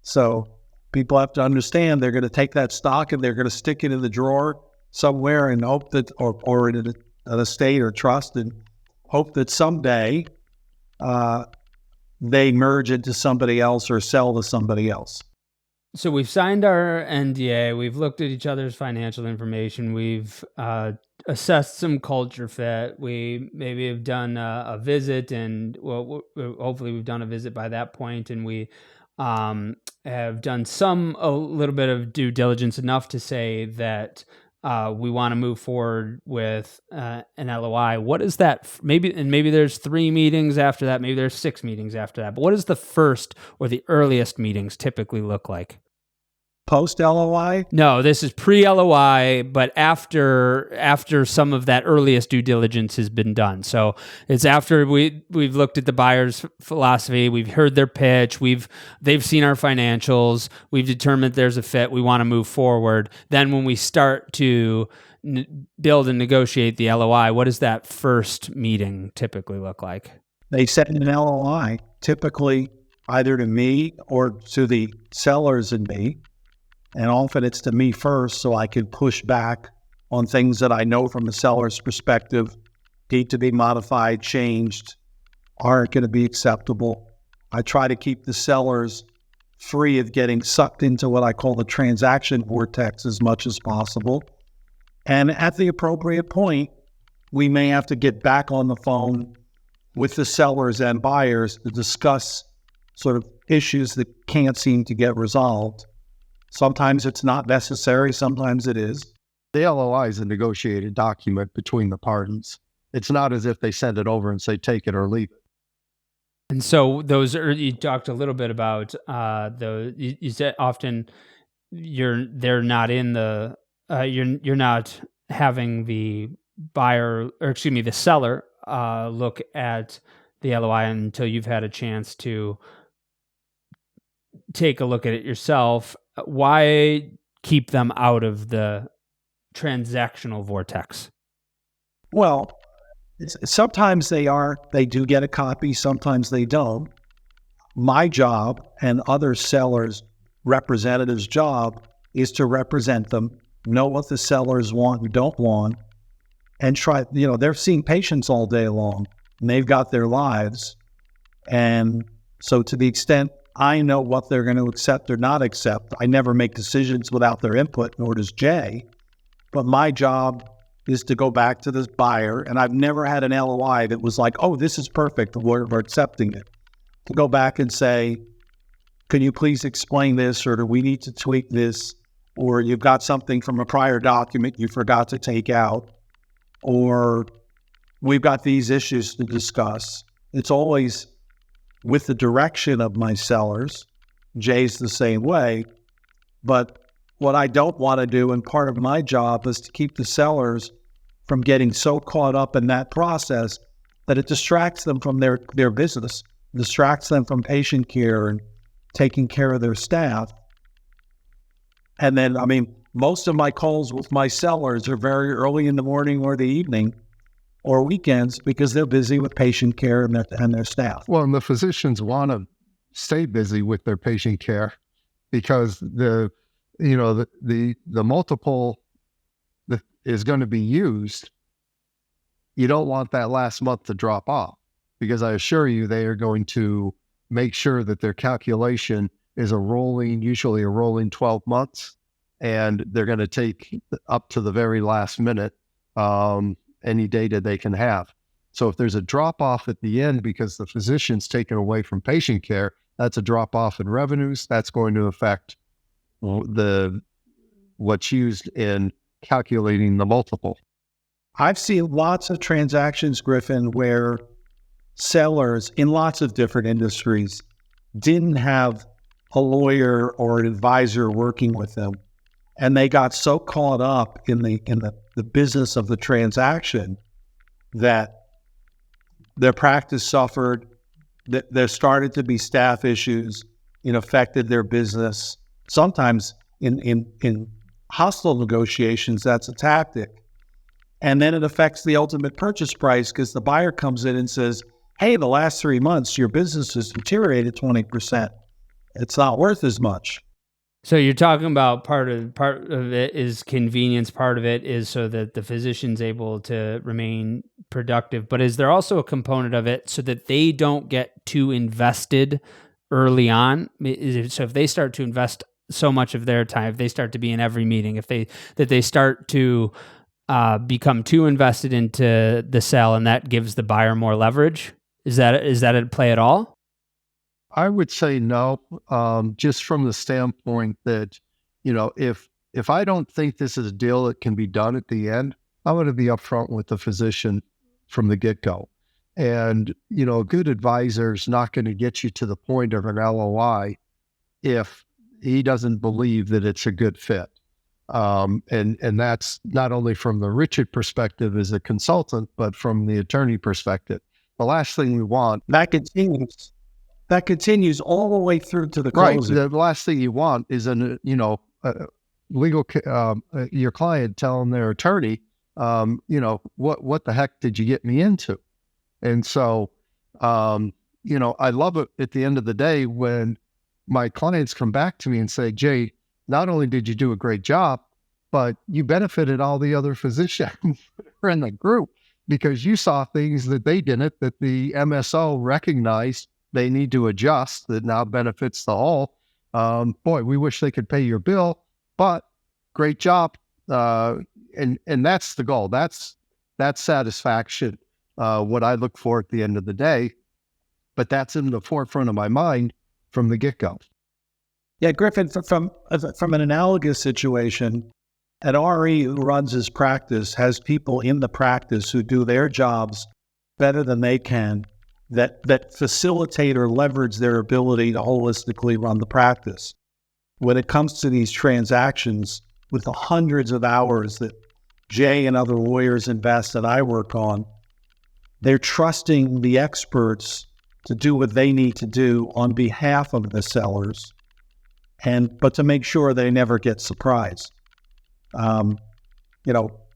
So people have to understand they're going to take that stock and they're going to stick it in the drawer somewhere and hope that, or in an estate or trust, and hope that someday they merge into somebody else or sell to somebody else. So we've signed our NDA. We've looked at each other's financial information. We've assessed some culture fit. We maybe have done a visit, and hopefully we've done a visit by that point, and we have done a little bit of due diligence, enough to say that we want to move forward with an LOI. What is that? Maybe there's 3 meetings after that. Maybe there's 6 meetings after that. But what does the first or the earliest meetings typically look like? Post LOI? No, this is pre-LOI, but after some of that earliest due diligence has been done. So it's after we've looked at the buyer's philosophy, we've heard their pitch, they've seen our financials, we've determined there's a fit, we want to move forward. Then when we start to build and negotiate the LOI, what does that first meeting typically look like? They send an LOI, typically either to me or to the sellers and me. And often it's to me first so I can push back on things that I know from the seller's perspective need to be modified, changed, aren't going to be acceptable. I try to keep the sellers free of getting sucked into what I call the transaction vortex as much as possible. And at the appropriate point, we may have to get back on the phone with the sellers and buyers to discuss sort of issues that can't seem to get resolved. Sometimes it's not necessary, sometimes it is. The LOI is a negotiated document between the parties. It's not as if they send it over and say, take it or leave it. And so those are, you talked a little bit about you said often they're not in the you're not having the buyer, or excuse me, the seller look at the LOI until you've had a chance to take a look at it yourself. Why keep them out of the transactional vortex? Well, sometimes they do get a copy, sometimes they don't. My job and other sellers' representatives' job is to represent them, know what the sellers want and don't want, and try, they're seeing patients all day long and they've got their lives. And so to the extent I know what they're going to accept or not accept, I never make decisions without their input, nor does Jay. But my job is to go back to this buyer, and I've never had an LOI that was like, oh, this is perfect, we're accepting it. To go back and say, can you please explain this, or do we need to tweak this, or you've got something from a prior document you forgot to take out, or we've got these issues to discuss. It's always with the direction of my sellers. Jay's the same way, but what I don't want to do, and part of my job, is to keep the sellers from getting so caught up in that process that it distracts them from their business, distracts them from patient care and taking care of their staff. And then, most of my calls with my sellers are very early in the morning or the evening or weekends because they're busy with patient care and their staff. Well, and the physicians want to stay busy with their patient care because the multiple that is going to be used, you don't want that last month to drop off, because I assure you they are going to make sure that their calculation is usually a rolling 12 months, and they're going to take up to the very last minute any data they can have. So if there's a drop off at the end because the physician's taken away from patient care, that's a drop off in revenues. That's going to affect what's used in calculating the multiple. I've seen lots of transactions, Griffin, where sellers in lots of different industries didn't have a lawyer or an advisor working with them, and they got so caught up in the business of the transaction that their practice suffered, that there started to be staff issues, it affected their business. Sometimes in hostile negotiations, that's a tactic. And then it affects the ultimate purchase price because the buyer comes in and says, hey, the last 3 months, your business has deteriorated 20%. It's not worth as much. So you're talking about part of it is convenience, part of it is so that the physician's able to remain productive. But is there also a component of it so that they don't get too invested early on? So if they start to invest so much of their time, if they start to be in every meeting, if they start to become too invested into the sale, and that gives the buyer more leverage, is that at play at all? I would say no, just from the standpoint that, if I don't think this is a deal that can be done at the end, I'm going to be upfront with the physician from the get-go. And, a good advisor is not going to get you to the point of an LOI if he doesn't believe that it's a good fit. And that's not only from the Richard perspective as a consultant, but from the attorney perspective. The last thing we want... That continues all the way through to the closing. Right. The last thing you want is your client telling their attorney, what the heck did you get me into? And so, I love it at the end of the day when my clients come back to me and say, Jay, not only did you do a great job, but you benefited all the other physicians that are in the group because you saw things that they didn't, that the MSO recognized they need to adjust, that now benefits the whole. Boy, we wish they could pay your bill, but great job. And that's the goal. That's satisfaction, what I look for at the end of the day. But that's in the forefront of my mind from the get-go. Yeah, Griffin, from an analogous situation, an RE who runs his practice has people in the practice who do their jobs better than they can, that facilitate or leverage their ability to holistically run the practice. When it comes to these transactions, with the hundreds of hours that Jay and other lawyers invest that I work on, they're trusting the experts to do what they need to do on behalf of the sellers, but to make sure they never get surprised.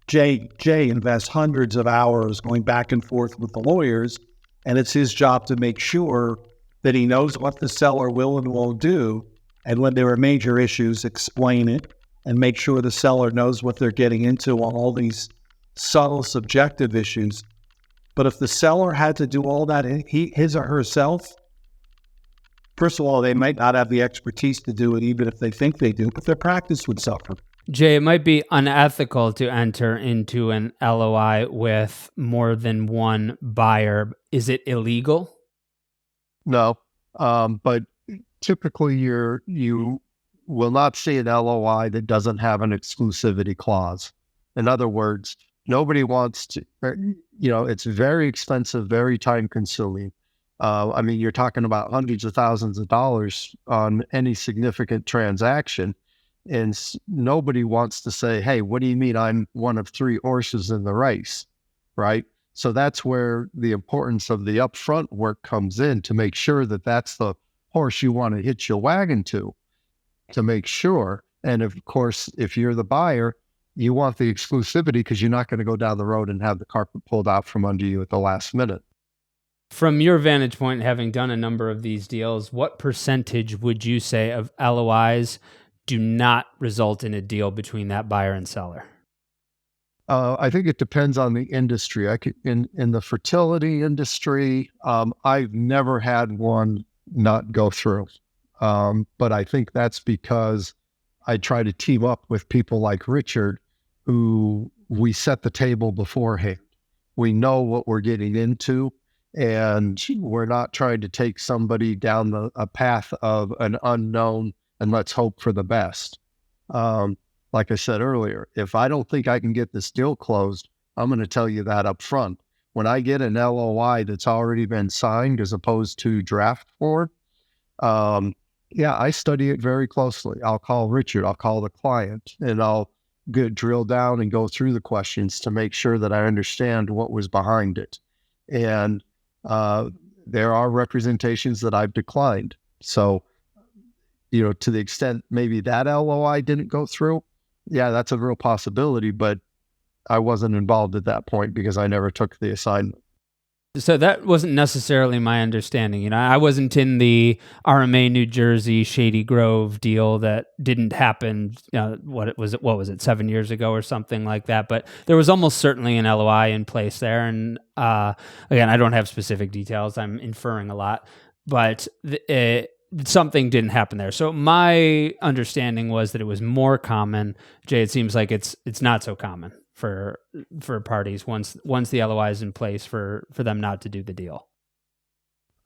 Jay invests hundreds of hours going back and forth with the lawyers, and it's his job to make sure that he knows what the seller will and won't do, and when there are major issues, explain it, and make sure the seller knows what they're getting into on all these subtle subjective issues. But if the seller had to do all that his or herself, first of all, they might not have the expertise to do it, even if they think they do, but their practice would suffer. Jay, it might be unethical to enter into an LOI with more than one buyer. Is it illegal? No, but typically you will not see an LOI that doesn't have an exclusivity clause. In other words, nobody wants to, it's very expensive, very time consuming. You're talking about hundreds of thousands of dollars on any significant transaction. And nobody wants to say, hey, what do you mean I'm one of three horses in the race, right? So that's where the importance of the upfront work comes in, to make sure that that's the horse you want to hitch your wagon to make sure. And of course, if you're the buyer, you want the exclusivity because you're not going to go down the road and have the carpet pulled out from under you at the last minute. From your vantage point, having done a number of these deals, what percentage would you say of LOIs do not result in a deal between that buyer and seller? I think it depends on the industry. In the fertility industry, I've never had one not go through. But I think that's because I try to team up with people like Richard, who we set the table beforehand. We know what we're getting into, and we're not trying to take somebody down a path of an unknown and let's hope for the best. Like I said earlier, if I don't think I can get this deal closed, I'm going to tell you that up front. When I get an LOI that's already been signed as opposed to draft forward, I study it very closely. I'll call Richard, I'll call the client, and I'll drill down and go through the questions to make sure that I understand what was behind it. And there are representations that I've declined. So, to the extent maybe that LOI didn't go through, yeah, that's a real possibility, but I wasn't involved at that point because I never took the assignment. So that wasn't necessarily my understanding. I wasn't in the RMA New Jersey Shady Grove deal that didn't happen. What was it, 7 years ago or something like that? But there was almost certainly an LOI in place there. And again, I don't have specific details. I'm inferring a lot, but something didn't happen there. So my understanding was that it was more common. Jay, it seems like it's not so common for parties once the LOI is in place for them not to do the deal.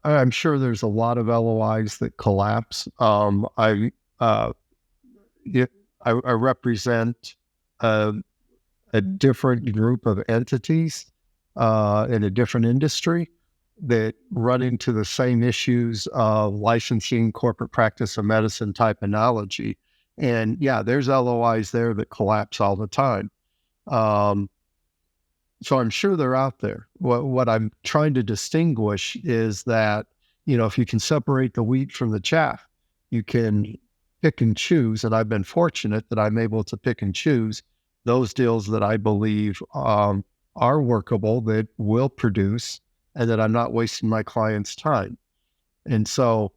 I'm sure there's a lot of LOIs that collapse. I represent a different group of entities in a different industry that run into the same issues of licensing, corporate practice of medicine type analogy. And yeah, there's LOIs there that collapse all the time. So I'm sure they're out there. What I'm trying to distinguish is that, if you can separate the wheat from the chaff, you can pick and choose. And I've been fortunate that I'm able to pick and choose those deals that I believe are workable, that will produce, and that I'm not wasting my client's time. And so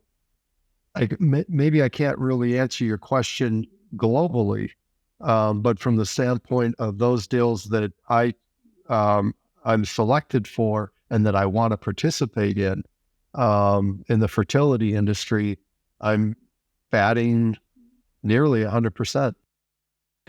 maybe I can't really answer your question globally. But from the standpoint of those deals that I'm selected for and that I want to participate in the fertility industry, I'm batting nearly 100%.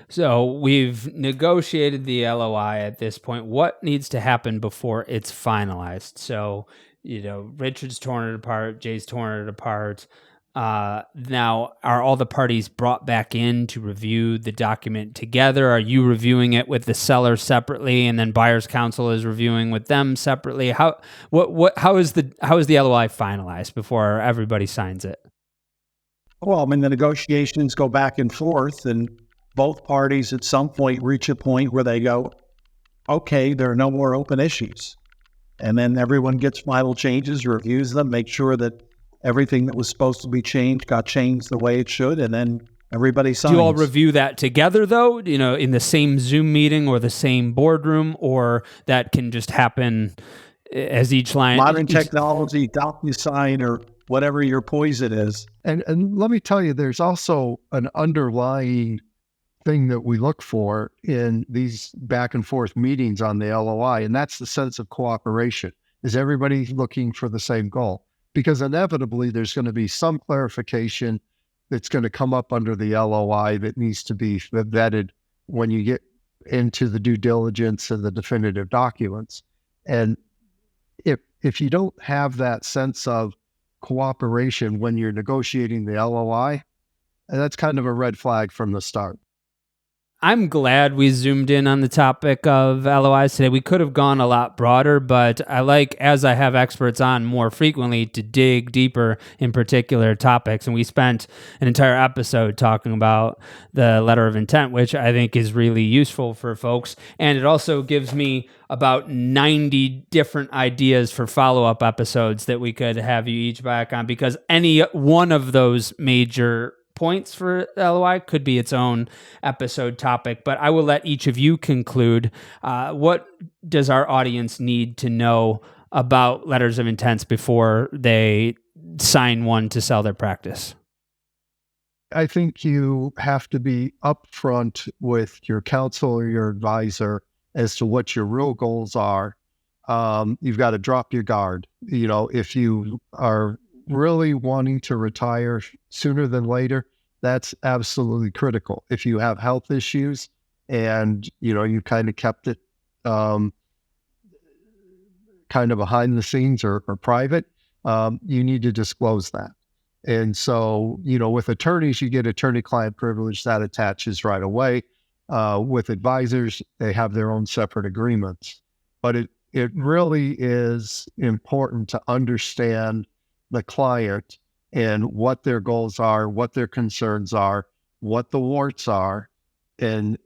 So we've negotiated the LOI at this point. What needs to happen before it's finalized? So, Richard's torn it apart, Jay's torn it apart. Now, are all the parties brought back in to review the document together? Are you reviewing it with the seller separately, and then buyer's counsel is reviewing with them separately? How is the LOI finalized before everybody signs it? Well, I mean, the negotiations go back and forth, and both parties at some point reach a point where they go, okay, there are no more open issues. And then everyone gets final changes, reviews them, make sure that everything that was supposed to be changed got changed the way it should, and then everybody signs. Do you all review that together, though, in the same Zoom meeting or the same boardroom, or that can just happen as each line? Modern technology, DocuSign, or whatever your poison is. And let me tell you, there's also an underlying thing that we look for in these back and forth meetings on the LOI, and that's the sense of cooperation. Is everybody looking for the same goal? Because inevitably there's going to be some clarification that's going to come up under the LOI that needs to be vetted when you get into the due diligence and the definitive documents. And if you don't have that sense of cooperation when you're negotiating the LOI, that's kind of a red flag from the start. I'm glad we zoomed in on the topic of LOIs today. We could have gone a lot broader, but I like, as I have experts on more frequently, to dig deeper in particular topics. And we spent an entire episode talking about the letter of intent, which I think is really useful for folks. And it also gives me about 90 different ideas for follow-up episodes that we could have you each back on, because any one of those major points for LOI could be its own episode topic, but I will let each of you conclude. What does our audience need to know about letters of intent before they sign one to sell their practice? I think you have to be upfront with your counsel or your advisor as to what your real goals are. You've got to drop your guard. If you are really wanting to retire sooner than later, that's absolutely critical. If you have health issues and you kind of kept it kind of behind the scenes or private, you need to disclose that. And so, with attorneys, you get attorney-client privilege that attaches right away. With advisors, they have their own separate agreements. But it really is important to understand the client and what their goals are, what their concerns are, what the warts are. And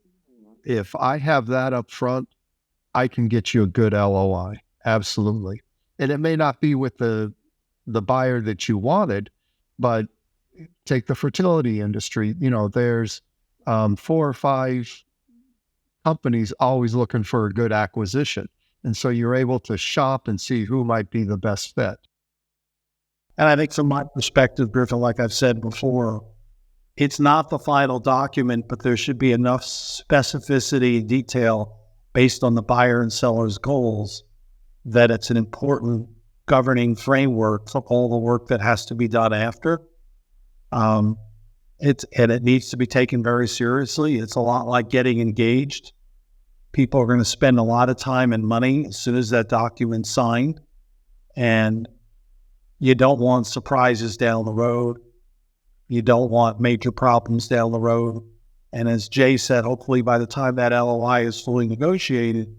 if I have that up front, I can get you a good LOI. Absolutely. And it may not be with the buyer that you wanted, but take the fertility industry. There's 4 or 5 companies always looking for a good acquisition. And so you're able to shop and see who might be the best fit. And I think from my perspective, Griffin, like I've said before, it's not the final document, but there should be enough specificity and detail based on the buyer and seller's goals that it's an important governing framework for all the work that has to be done after. It needs to be taken very seriously. It's a lot like getting engaged. People are going to spend a lot of time and money as soon as that document's signed. And you don't want surprises down the road. You don't want major problems down the road. And as Jay said, hopefully by the time that LOI is fully negotiated,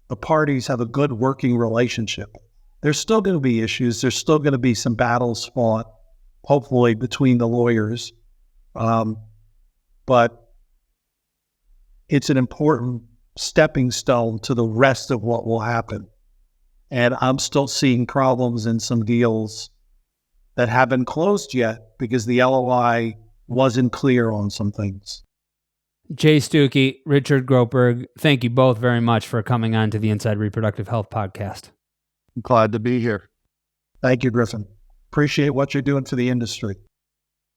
the parties have a good working relationship. There's still going to be issues. There's still going to be some battles fought, hopefully, between the lawyers. But it's an important stepping stone to the rest of what will happen. And I'm still seeing problems in some deals that haven't closed yet because the LOI wasn't clear on some things. Jay Stucki, Richard Groberg, thank you both very much for coming on to the Inside Reproductive Health podcast. I'm glad to be here. Thank you, Griffin. Appreciate what you're doing for the industry.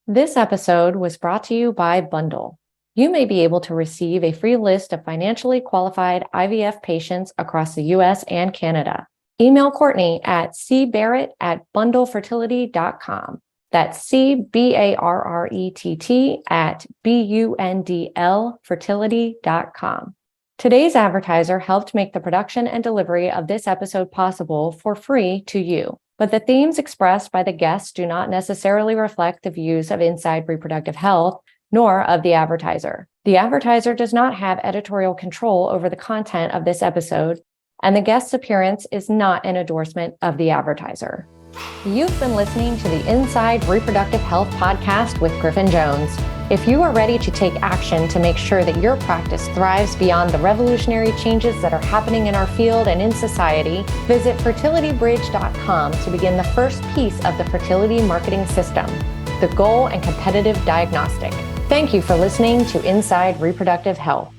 This episode was brought to you by Bundle. you may be able to receive a free list of financially qualified IVF patients across the US and Canada. Email Courtney at cbarrett@bundlefertility.com. That's CBARRETT@BUNDL fertility.com. Today's advertiser helped make the production and delivery of this episode possible for free to you, but the themes expressed by the guests do not necessarily reflect the views of Inside Reproductive Health, nor of the advertiser. The advertiser does not have editorial control over the content of this episode, and the guest's appearance is not an endorsement of the advertiser. You've been listening to the Inside Reproductive Health podcast with Griffin Jones. If you are ready to take action to make sure that your practice thrives beyond the revolutionary changes that are happening in our field and in society, visit fertilitybridge.com to begin the first piece of the fertility marketing system, the goal and competitive diagnostic. Thank you for listening to Inside Reproductive Health.